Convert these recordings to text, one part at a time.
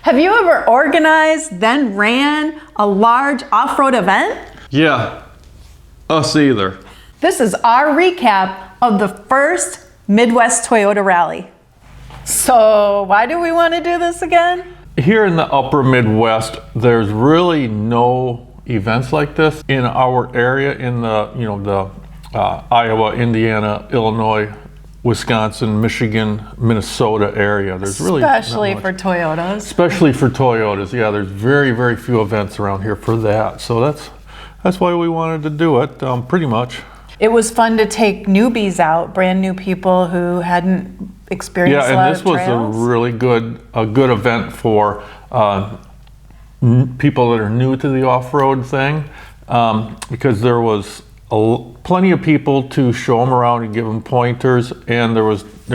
Have you ever organized, then ran a large off-road event? Yeah, us either. This is our recap of the first Midwest Toyota Rally. So why do we want to do this again? Here in the upper Midwest, there's really no events like this in our area, in the Iowa, Indiana, Illinois, Wisconsin, Michigan, Minnesota area. There's really especially for Toyotas. Especially for Toyotas, yeah. There's very, very few events around here for that. So that's why we wanted to do it, pretty much. It was fun to take newbies out, brand new people who hadn't experienced a lot of trails. Yeah, and this was a really good event for people that are new to the off-road thing, because there was plenty of people to show them around and give them pointers, and there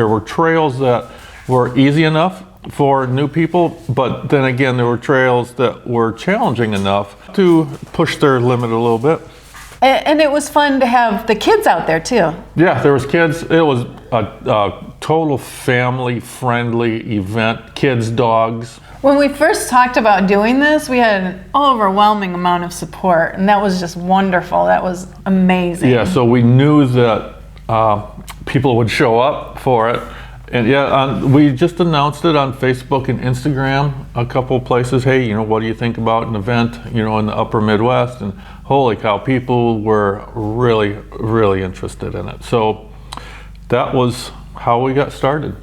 were trails that were easy enough for new people, but then again there were trails that were challenging enough to push their limit a little bit. And it was fun to have the kids out there too. Yeah, there was kids. It was a total family-friendly event. Kids, dogs. When we first talked about doing this, we had an overwhelming amount of support, and that was just wonderful. That was amazing. Yeah, so we knew that people would show up for it. And we just announced it on Facebook and Instagram, a couple places. Hey, what do you think about an event, in the upper Midwest? And holy cow, people were really, really interested in it. So that was how we got started.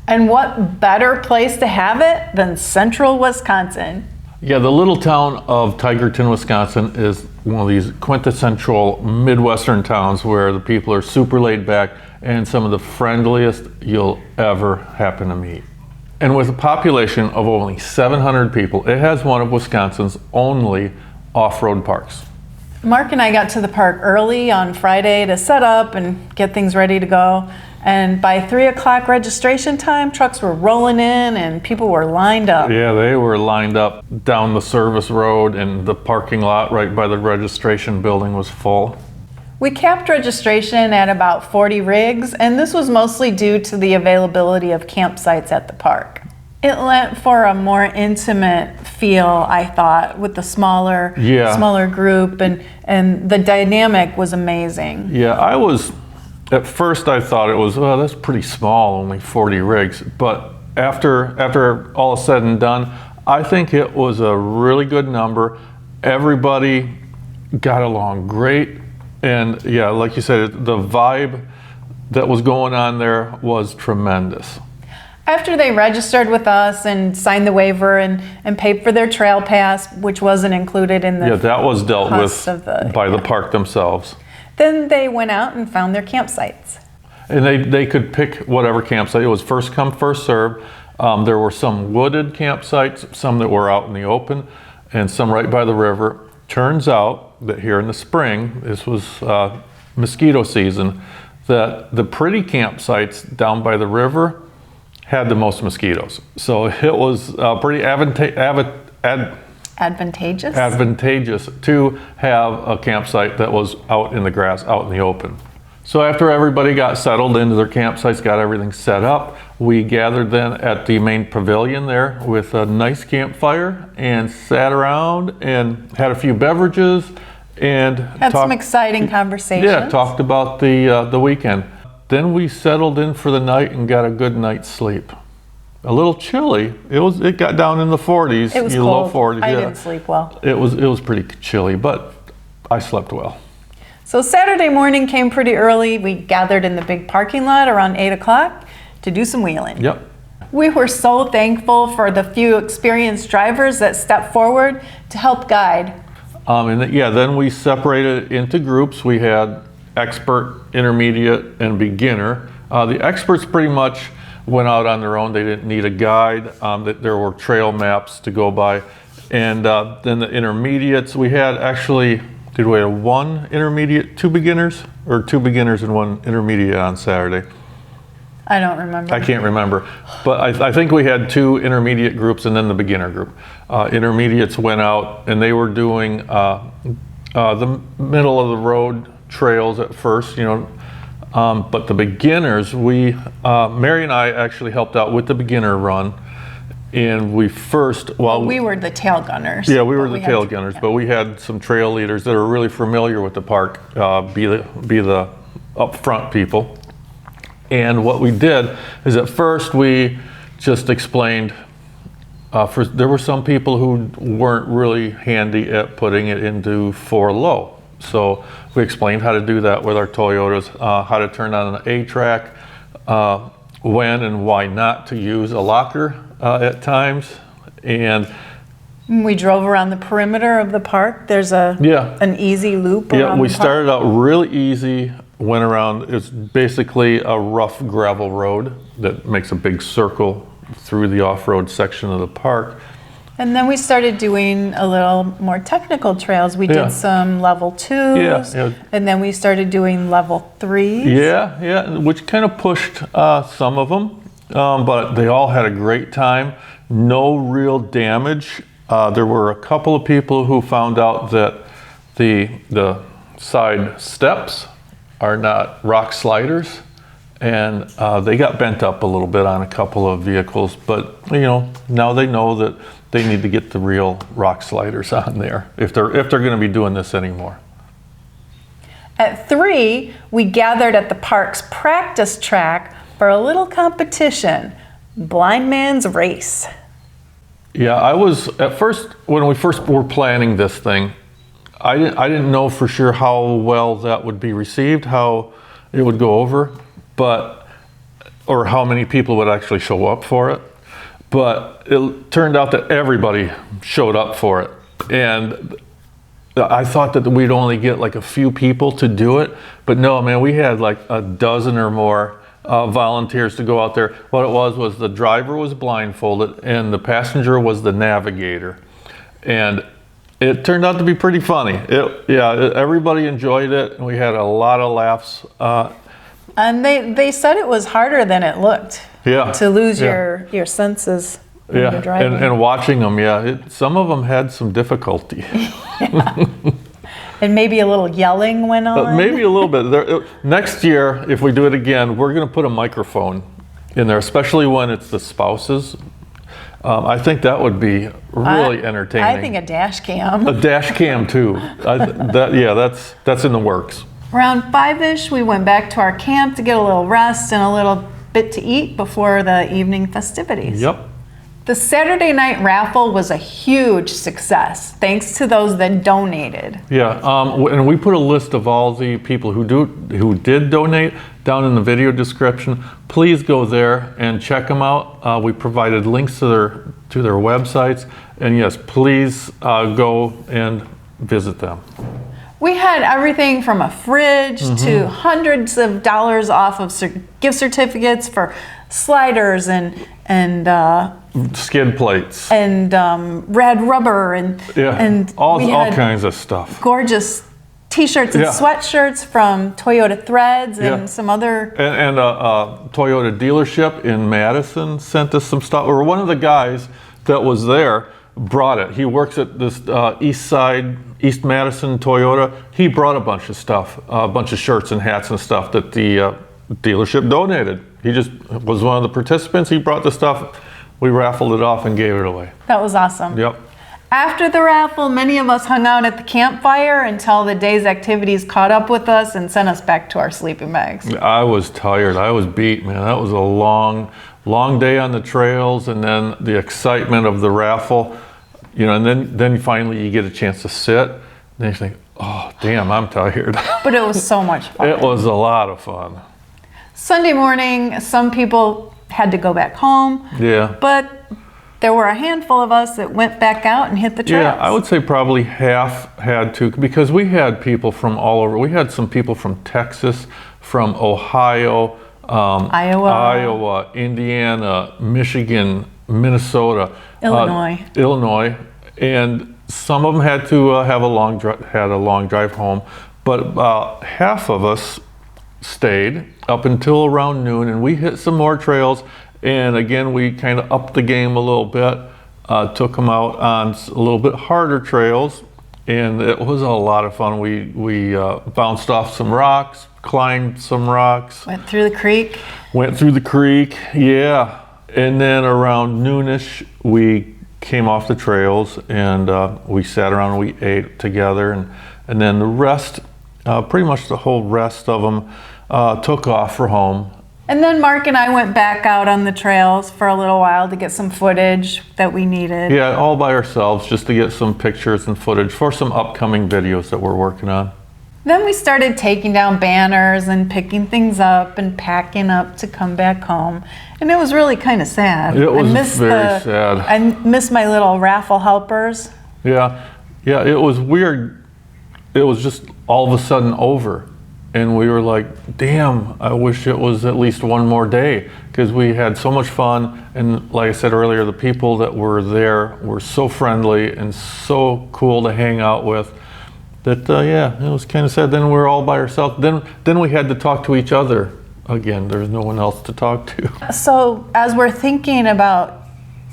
And what better place to have it than central Wisconsin? Yeah, the little town of Tigerton, Wisconsin is one of these quintessential Midwestern towns where the people are super laid back and some of the friendliest you'll ever happen to meet. And with a population of only 700 people, it has one of Wisconsin's only off-road parks. Mark and I got to the park early on Friday to set up and get things ready to go. And by 3 o'clock registration time, trucks were rolling in and people were lined up. Yeah, they were lined up down the service road, and the parking lot right by the registration building was full. We capped registration at about 40 rigs, and this was mostly due to the availability of campsites at the park. It lent for a more intimate feel, I thought, with the smaller group, and the dynamic was amazing. Yeah, at first I thought it was, that's pretty small, only 40 rigs. But after all is said and done, I think it was a really good number. Everybody got along great. And yeah, like you said, the vibe that was going on there was tremendous. After they registered with us and signed the waiver and paid for their trail pass, which wasn't included in the Yeah, that was dealt with by the park park themselves. Then they went out and found their campsites. And they could pick whatever campsite. It was first come, first served. There were some wooded campsites, some that were out in the open, and some right by the river. Turns out that here in the spring, this was mosquito season, that the pretty campsites down by the river had the most mosquitoes. So it was pretty advantageous to have a campsite that was out in the grass, out in the open. So after everybody got settled into their campsites, got everything set up, we gathered then at the main pavilion there with a nice campfire and sat around and had a few beverages and had some exciting conversations. Yeah, talked about the weekend. Then we settled in for the night and got a good night's sleep. A little chilly. It got down in the 40s. It was cold. Low 40s. I didn't sleep well. It was pretty chilly, but I slept well. So Saturday morning came pretty early. We gathered in the big parking lot around 8 o'clock to do some wheeling. Yep. We were so thankful for the few experienced drivers that stepped forward to help guide. Then we separated into groups. We had expert, intermediate, and beginner. The experts pretty much went out on their own. They didn't need a guide. There were trail maps to go by. And then the intermediates, we had actually, did we have one intermediate, two beginners, or two beginners and one intermediate on Saturday? I don't remember. I can't remember. But I think we had two intermediate groups and then the beginner group. Intermediates went out and they were doing the middle of the road trails at first, but the beginners, Mary and I actually helped out with the beginner run, And we first, well, We were the tail gunners. yeah, we were but the had tail to- gunners, yeah. but we had some trail leaders that are really familiar with the park, be the up front people. And what we did is at first we just explained, there were some people who weren't really handy at putting it into 4-low. So we explained how to do that with our Toyotas, how to turn on an A-track, when and why not to use a locker at times. And We drove around the perimeter of the park. There's yeah, an easy loop yeah, around we the park. started out really easy, went around, it's basically a rough gravel road that makes a big circle through the off-road section of the park. And then we started doing a little more technical trails. We Yeah. did some level 2s, Yeah. and then we started doing level 3s. Yeah, which kind of pushed some of them, but they all had a great time. No real damage. There were a couple of people who found out that the side steps are not rock sliders, and they got bent up a little bit on a couple of vehicles, but now they know that they need to get the real rock sliders on there if they're going to be doing this anymore. At 3, we gathered at the park's practice track for a little competition, blind man's race. Yeah, I was at first, when we first were planning this thing, I didn't know for sure how well that would be received, how it would go over, or how many people would actually show up for it. But it turned out that everybody showed up for it. And I thought that we'd only get like a few people to do it, but no, man, we had like a dozen or more volunteers to go out there. What it was the driver was blindfolded and the passenger was the navigator. And it turned out to be pretty funny. Everybody enjoyed it, and we had a lot of laughs. And they said it was harder than it looked. Yeah. To lose Yeah. your senses when you're driving. And watching them, some of them had some difficulty. And maybe a little yelling went on. Maybe a little bit. Next year, if we do it again, we're going to put a microphone in there, especially when it's the spouses. I think that would be really entertaining. I think a dash cam. A dash cam too. That's in the works. Around 5-ish, we went back to our camp to get a little rest and a little bit to eat before the evening festivities. Yep. The Saturday night raffle was a huge success, thanks to those that donated. Yeah, and we put a list of all the people who did donate down in the video description. Please go there and check them out. We provided links to their websites, and yes, please go and visit them. We had everything from a fridge to hundreds of dollars off of gift certificates for sliders and skid plates and red rubber and all we had kinds of stuff. gorgeous T-shirts and sweatshirts from Toyota Threads and some other. And a Toyota dealership in Madison sent us some stuff. Or one of the guys that was there brought it. He works at this East Madison Toyota. He brought a bunch of stuff, a bunch of shirts and hats and stuff that the dealership donated. He just was one of the participants. He brought the stuff. We raffled it off and gave it away. That was awesome. Yep. After the raffle, many of us hung out at the campfire until the day's activities caught up with us and sent us back to our sleeping bags. I was tired. I was beat, man. That was a long day on the trails, and then the excitement of the raffle, and then finally you get a chance to sit. And then you think, oh, damn, I'm tired. But it was so much fun. It was a lot of fun. Sunday morning, some people had to go back home. Yeah. But there were a handful of us that went back out and hit the trails. Yeah, I would say probably half had to, because we had people from all over. We had some people from Texas, from Ohio, Iowa, Indiana, Michigan, Minnesota, Illinois, and some of them had to have a long drive home. But about half of us stayed up until around noon, and we hit some more trails. And again, we kind of upped the game a little bit, took them out on a little bit harder trails, and it was a lot of fun. We bounced off some rocks, climbed some rocks. Went through the creek. Went through the creek, yeah. And then around noonish, we came off the trails and we sat around and we ate together. And then the rest, pretty much the whole rest of them took off for home. And then Mark and I went back out on the trails for a little while to get some footage that we needed. Yeah, all by ourselves, just to get some pictures and footage for some upcoming videos that we're working on. Then we started taking down banners and picking things up and packing up to come back home. And it was really kind of sad. It was very sad. I missed my little raffle helpers. Yeah, it was weird. It was just all of a sudden over. And we were like, damn, I wish it was at least one more day, because we had so much fun. And like I said earlier, the people that were there were so friendly and so cool to hang out with that, yeah, it was kind of sad. Then we were all by ourselves. Then we had to talk to each other again. There's no one else to talk to. So as we're thinking about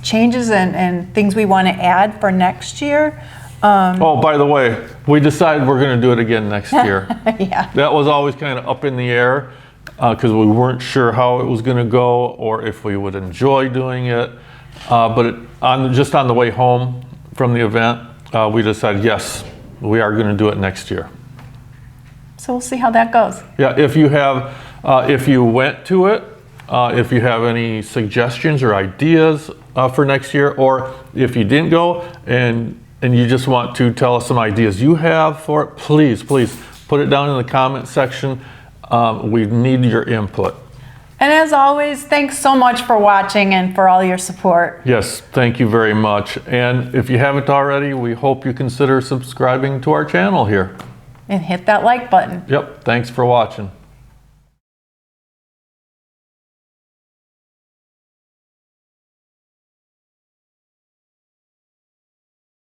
changes and things we want to add for next year, oh, by the way, we decided we're going to do it again next year. yeah. That was always kind of up in the air because we weren't sure how it was going to go or if we would enjoy doing it. But just on the way home from the event, we decided, yes, we are going to do it next year. So we'll see how that goes. Yeah, if you went to it, if you have any suggestions or ideas for next year, or if you didn't go and you just want to tell us some ideas you have for it, please put it down in the comment section. We need your input. And as always, thanks so much for watching and for all your support. Yes, thank you very much. And if you haven't already, we hope you consider subscribing to our channel here. And hit that like button. Yep, thanks for watching.